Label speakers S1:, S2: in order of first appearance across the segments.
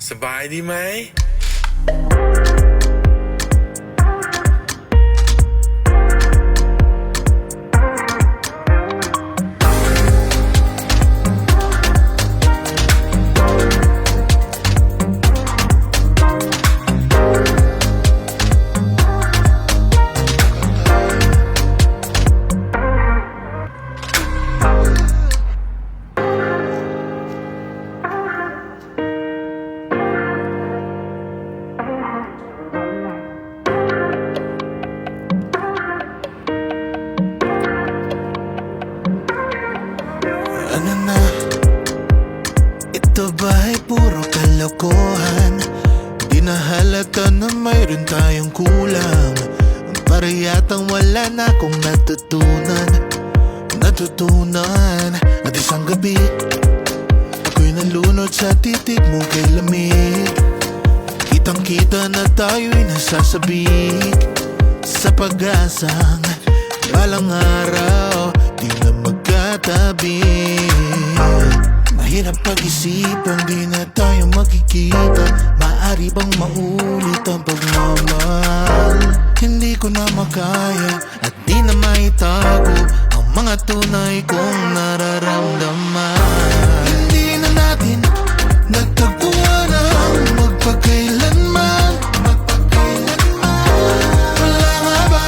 S1: สบายดีไหม
S2: Ano na? Ito ba ay puro kalokohan? Di na halata na mayroon tayong kulang. Para yatang wala na akong natutunan At isang gabi ako'y nalunod sa titig mo kay lamig. Kitang kita na tayo'y nasasabik sa pag-asang balang araw di na magkatabi. Mahirap pag-isipan, di na tayo magkikita. Maaari bang maulit ang pagmamahal? Hindi ko na makaya at di na maitago ang mga tunay kong nararamdaman. Hindi na natin nagtagpuan ang magpakailanman. Wala nga ba?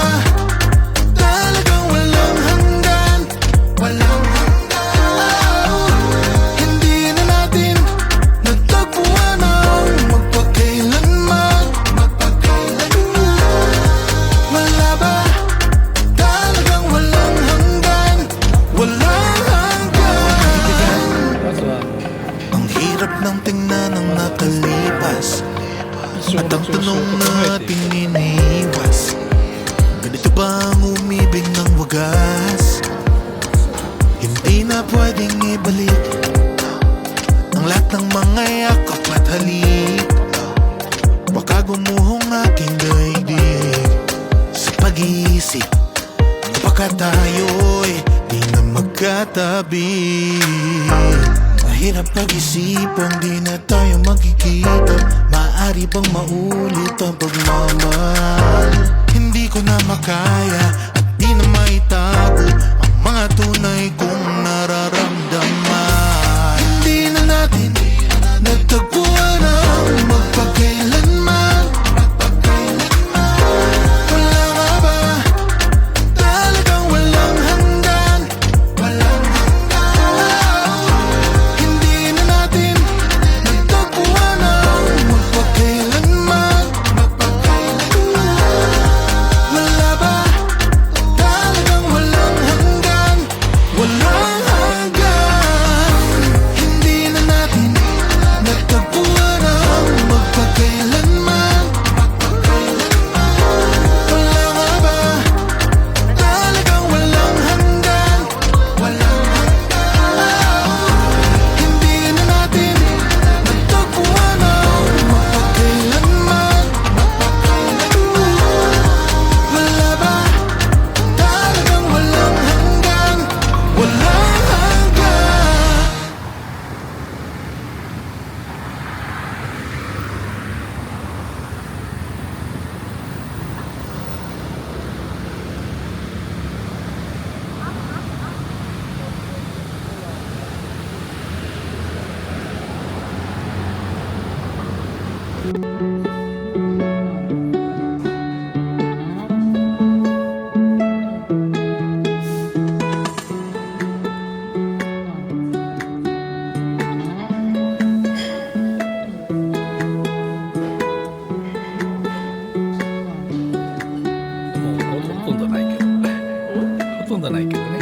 S2: Talagang walang hanggan. Hindi na natin nagtagpuan ang magpakailanman. Wala ba? Talagang walang hanggan. Ang hirap ng tingnan ng nakalipas at ang tanong natin iniiwas. Ganito ba ang umibig ng wagas? Hindi na pwedeng ibalik ang lahat ng mga yakap at halik. Baka gumuhong aking daigdig sa pag-iisip. Baka tayo'y di na magkatabi. Mahirap pag-isipan, di na tayo magkikita. Maaari bang maulit ang pagmamahal? Hindi ko na makaya at di na maitago ang mga tunay kong nararamdaman. Hindi na natin nagtagpuan ang magpakailanman. Wala nga ba? Talagang walang hanggan. Hindi na natin nagtagpuan ang magpakailanman. Wala ba? Talagang walang hanggan. Walang hanggan. Hindi na natin nagtagpuan ang magpakailanman. Wala nga ba? Talagang walang hanggan. Hindi na natin nagtagpuan ang magpakailanman. Wala ba? Talagang walang hanggan. Walang hanggan.
S3: ほとんどないけどほとんどないけどね。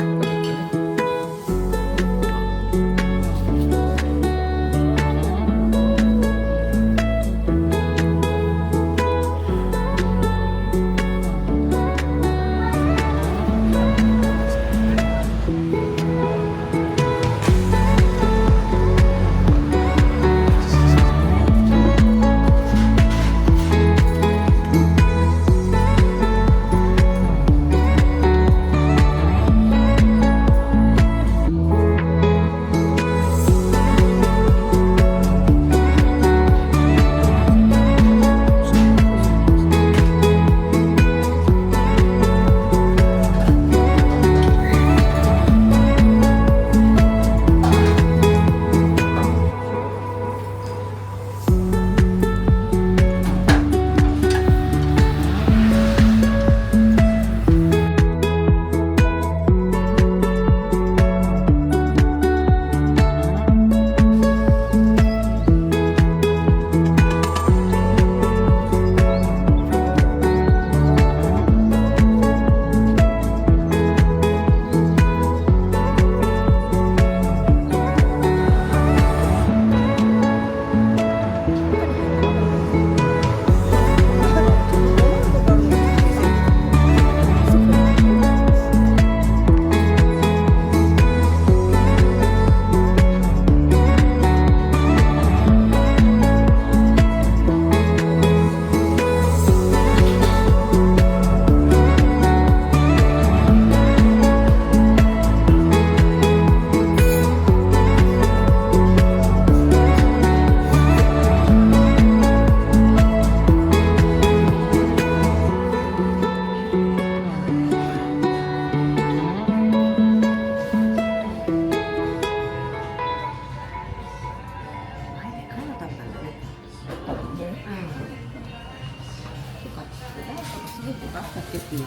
S1: bakit yun?